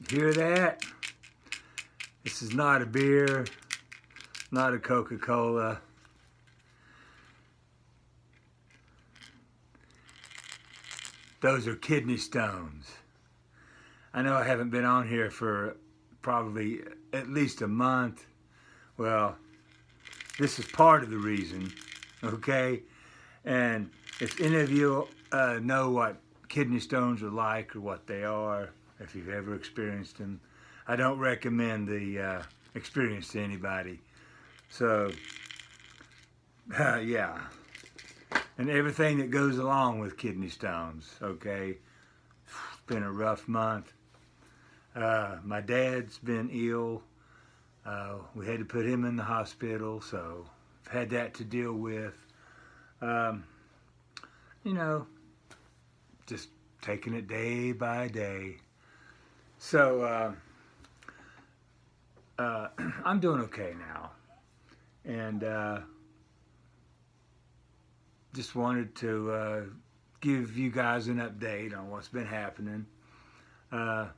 Hear that? This is not a beer, not a Coca-Cola. Those are kidney stones. I know I haven't been on here for probably at least a month. Well, this is part of the reason, okay? And if any of you know what kidney stones are like or what they are, if you've ever experienced them, I don't recommend the experience to anybody. So, yeah. And everything that goes along with kidney stones, okay? It's been a rough month. My dad's been ill. We had to put him in the hospital, so I've had that to deal with. You know, just taking it day by day. So I'm doing okay now, and just wanted to give you guys an update on what's been happening. All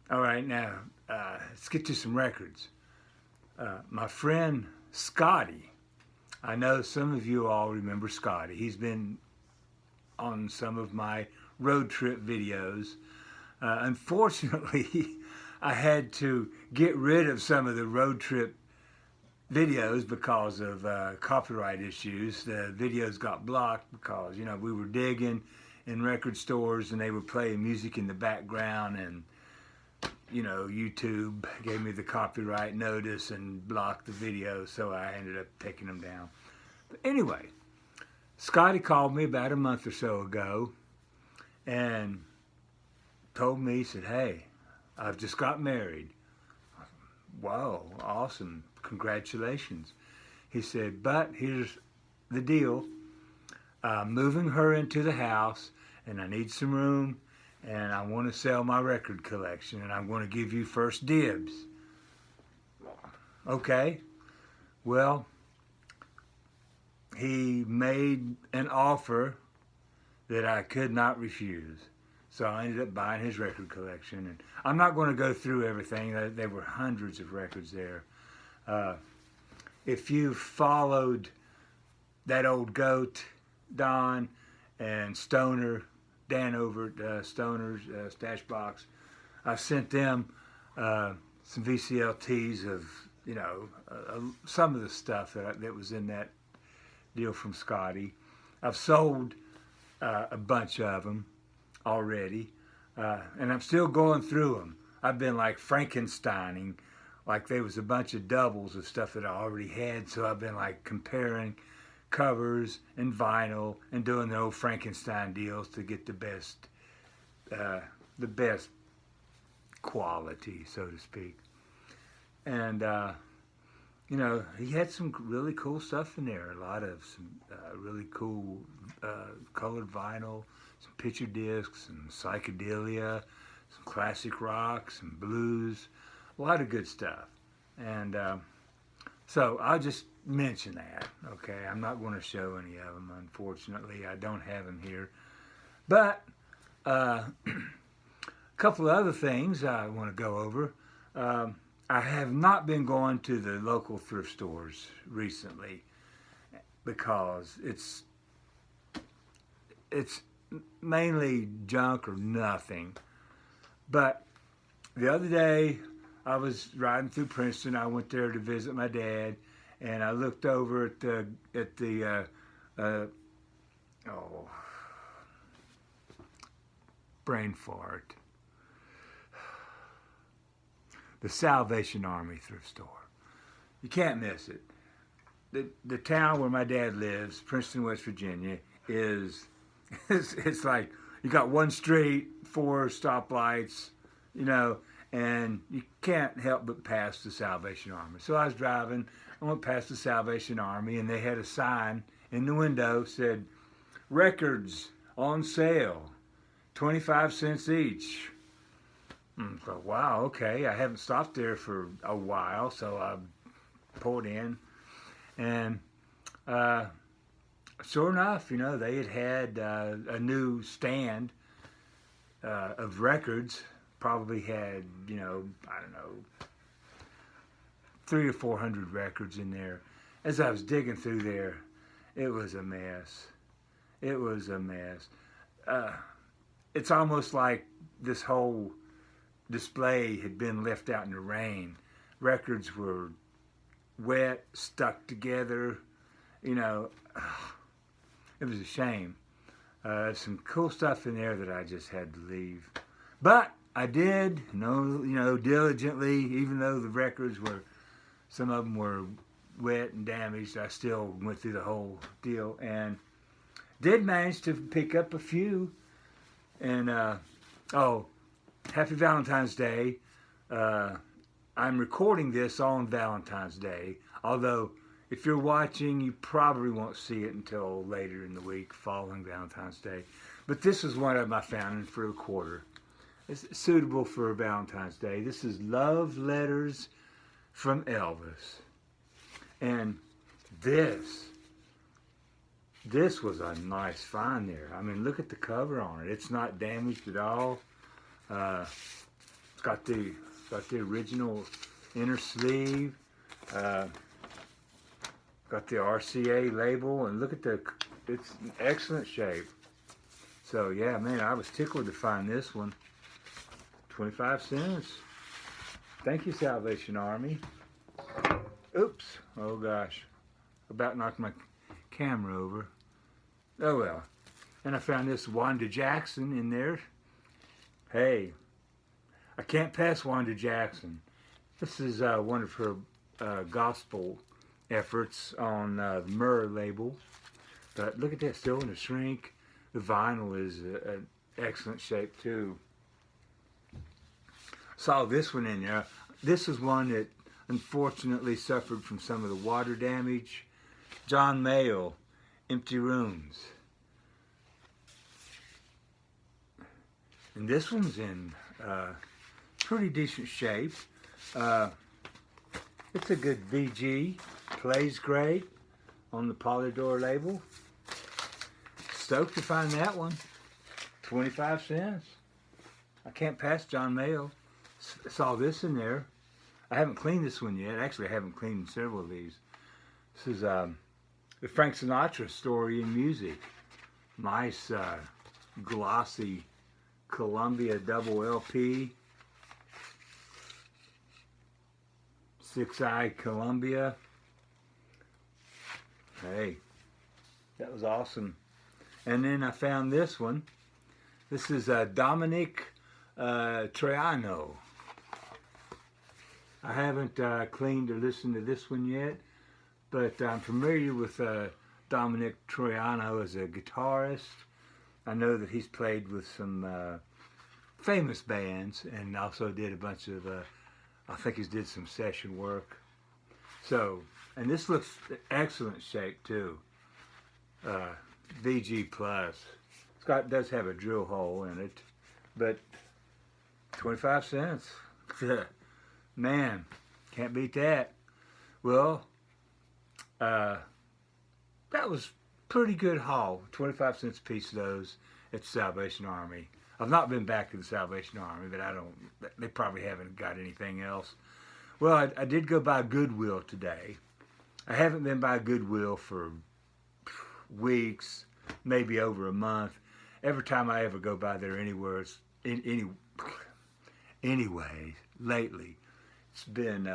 right, now let's get to some records. My friend Scotty, I know some of you all remember Scotty. He's been on some of my road trip videos. Unfortunately, I had to get rid of some of the road trip videos because of copyright issues. The videos got blocked because, you know, we were digging in record stores and they were playing music in the background, and you know, YouTube gave me the copyright notice and blocked the video, so I ended up taking them down. But anyway, Scotty called me about a month or so ago and told me, he said, "Hey, I've just got married." Wow, awesome, congratulations. He said, "But here's the deal. I'm moving her into the house and I need some room, and I want to sell my record collection, and I'm going to give you first dibs." Okay, well, he made an offer that I could not refuse. So I ended up buying his record collection, and I'm not going to go through everything. There were hundreds of records there. If you followed That Old Goat, Don, and Stoner, Dan over at Stoner's Stash Box, I sent them some VCLTs of, you know, some of the stuff that was in that deal from Scotty. I've sold a bunch of them already, and I'm still going through them. I've been like Frankensteining, like there was a bunch of doubles of stuff that I already had, so I've been like comparing covers and vinyl and doing the old Frankenstein deals to get the best quality, so to speak. And you know, he had some really cool stuff in there. A lot of some really cool colored vinyl, some picture discs, some psychedelia, some classic rock, some blues, a lot of good stuff. And so I'll just mention that, okay? I'm not going to show any of them, unfortunately. I don't have them here. But a couple of other things I want to go over. I have not been going to the local thrift stores recently because it's mainly junk or nothing. But the other day I was riding through Princeton. I went there to visit my dad, and I looked over at the brain fart. The Salvation Army thrift store. You can't miss it. The town where my dad lives, Princeton, West Virginia, is it's like you got one street, 4 stoplights, you know, and you can't help but pass the Salvation Army. So I was driving, I went past the Salvation Army, and they had a sign in the window said, "Records on sale, 25 cents each." So, wow, okay. I haven't stopped there for a while, so I pulled in. And sure enough, you know, they had a new stand of records probably had, you know, I don't know, 300 or 400 records in there. As I was digging through there, it was a mess. It was a mess. Uh, it's almost like this whole display had been left out in the rain. Records were wet, stuck together. You know, it was a shame. Some cool stuff in there that I just had to leave. But I did, diligently, even though the records were, some of them were wet and damaged, I still went through the whole deal and did manage to pick up a few. And, Happy Valentine's Day. I'm recording this on Valentine's Day, although if you're watching, you probably won't see it until later in the week following Valentine's Day. But this is one of them I found for a quarter. It's suitable for Valentine's Day. This is Love Letters from Elvis. And this was a nice find there. I mean, look at the cover on it. It's not damaged at all. It's got the original inner sleeve. Got the RCA label, and look at it's in excellent shape. So yeah, man, I was tickled to find this one. 25 cents. Thank you, Salvation Army. Oops, oh gosh. About knocked my camera over. Oh well. And I found this Wanda Jackson in there. Hey, I can't pass Wanda Jackson. This is one of her gospel efforts on the Myrrh label. But look at that, still in the shrink. The vinyl is an excellent shape too. Saw this one in there. This is one that unfortunately suffered from some of the water damage. John Mayall, Empty Rooms. And this one's in pretty decent shape. It's a good VG. Plays great on the Polydor label. Stoked to find that one. 25 cents. I can't pass John Mayall. Saw this in there. I haven't cleaned this one yet. Actually, I haven't cleaned several of these. This is the Frank Sinatra Story in Music. Nice glossy Columbia double LP. 6i Columbia. Hey, that was awesome. And then I found this one. This is Dominic Troiano. I haven't cleaned or listened to this one yet, but I'm familiar with Dominic Troiano as a guitarist. I know that he's played with some famous bands and also did a bunch of, I think he's did some session work. So, and this looks excellent shape too. VG Plus. Does have a drill hole in it, but 25 cents. Man, can't beat that. Well, that was pretty good haul. 25 cents a piece of those at the Salvation Army. I've not been back to the Salvation Army, but they probably haven't got anything else. Well, I did go by Goodwill today. I haven't been by Goodwill for weeks, maybe over a month. Every time I ever go by there anywhere, anyway, lately, it's been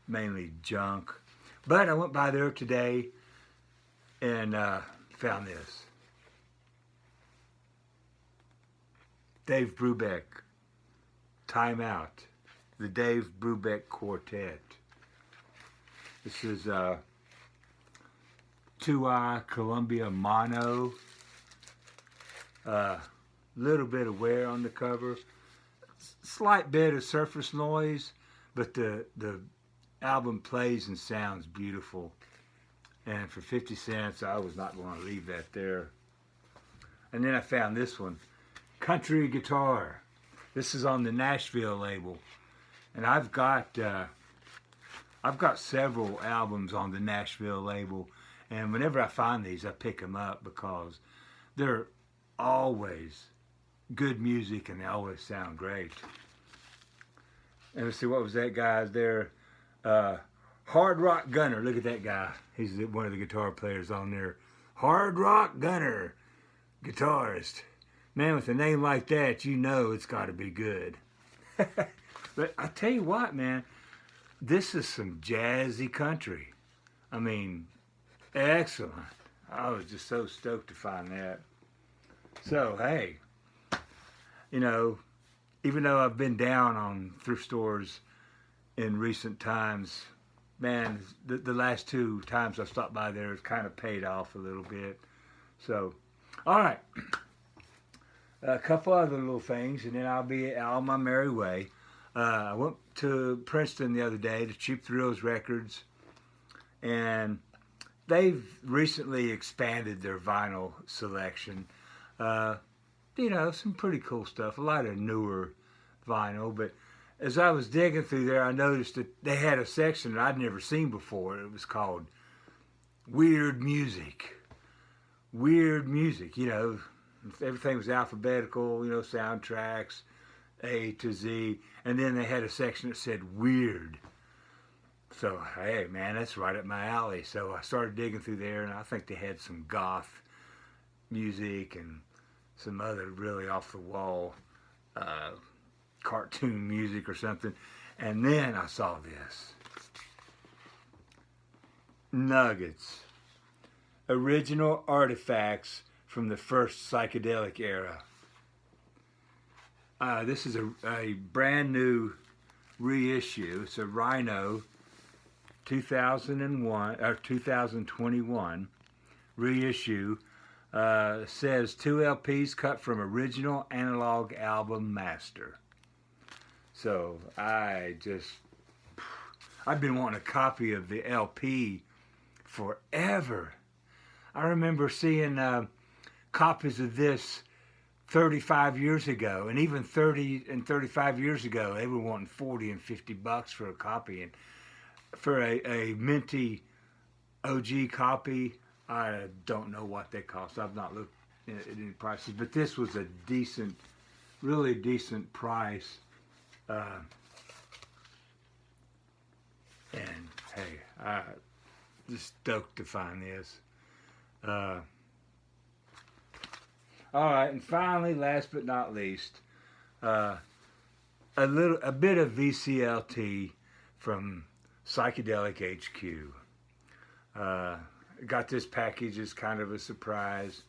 mainly junk. But I went by there today and found this. Dave Brubeck, Time Out, the Dave Brubeck Quartet. This is 2i Columbia Mono. Little bit of wear on the cover. Slight bit of surface noise, but the album plays and sounds beautiful. And for 50 cents, I was not going to leave that there. And then I found this one, Country Guitar. This is on the Nashville label. And I've got several albums on the Nashville label. And whenever I find these, I pick them up because they're always good music and they always sound great. And let's see, what was that guy's there? Hard Rock Gunner. Look at that guy. He's one of the guitar players on there. Hard Rock Gunner, guitarist. Man, with a name like that, you know it's got to be good. But I tell you what, man, this is some jazzy country. I mean, excellent. I was just so stoked to find that. So, hey, you know, even though I've been down on thrift stores in recent times, man, the last two times I stopped by there, it's kind of paid off a little bit. So, all right. A couple other little things, and then I'll be on my merry way. I went to Princeton the other day to Cheap Thrills Records, and they've recently expanded their vinyl selection. You know, some pretty cool stuff, a lot of newer vinyl, but as I was digging through there, I noticed that they had a section that I'd never seen before. It was called Weird Music. Weird Music, you know, everything was alphabetical, you know, soundtracks, A to Z, and then they had a section that said Weird. So, hey, man, that's right up my alley. So I started digging through there, and I think they had some goth music and some other really off-the-wall cartoon music or something. And then I saw this. Nuggets. Original artifacts from the first psychedelic era. This is a brand new reissue. It's a Rhino 2001 or 2021 reissue. Says 2 LPs cut from original analog album master. So I've been wanting a copy of the LP forever. I remember seeing copies of this 35 years ago, and even 30 and 35 years ago, they were wanting $40 and $50 for a copy. And for a minty OG copy, I don't know what they cost. I've not looked at any prices, but this was a decent, really decent price. And hey, I just stoked to find this. All right, and finally, last but not least, a bit of VCLT from Psychedelic HQ. Got this package as kind of a surprise,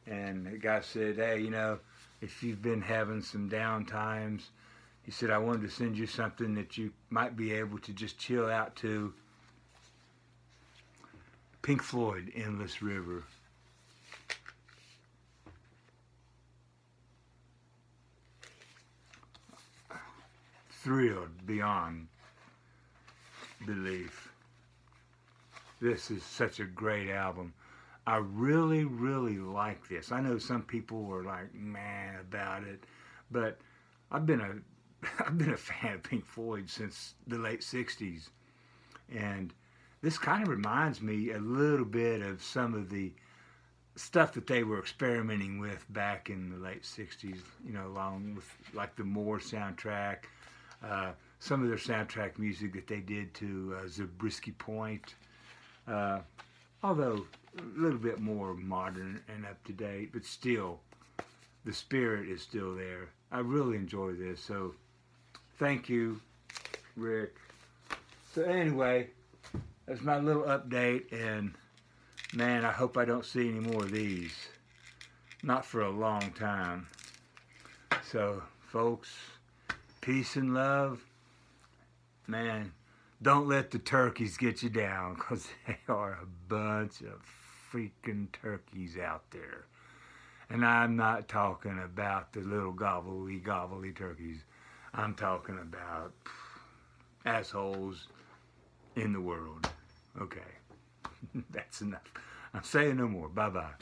and the guy said, hey, you know, if you've been having some down times, he said, I wanted to send you something that you might be able to just chill out to. Pink Floyd, Endless River. Thrilled beyond belief. This is such a great album. I really, really like this. I know some people were like, man, about it, but I've been a fan of Pink Floyd since the late 60s. And this kind of reminds me a little bit of some of the stuff that they were experimenting with back in the late 60s, you know, along with like the Moore soundtrack, some of their soundtrack music that they did to Zabriskie Point, although a little bit more modern and up to date, but still, the spirit is still there. I really enjoy this, so thank you, Rick. So anyway, that's my little update, and man, I hope I don't see any more of these. Not for a long time. So, folks, peace and love. Man, don't let the turkeys get you down, because they are a bunch of freaking turkeys out there. And I'm not talking about the little gobbly turkeys. I'm talking about assholes in the world. Okay, that's enough. I'm saying no more. Bye-bye.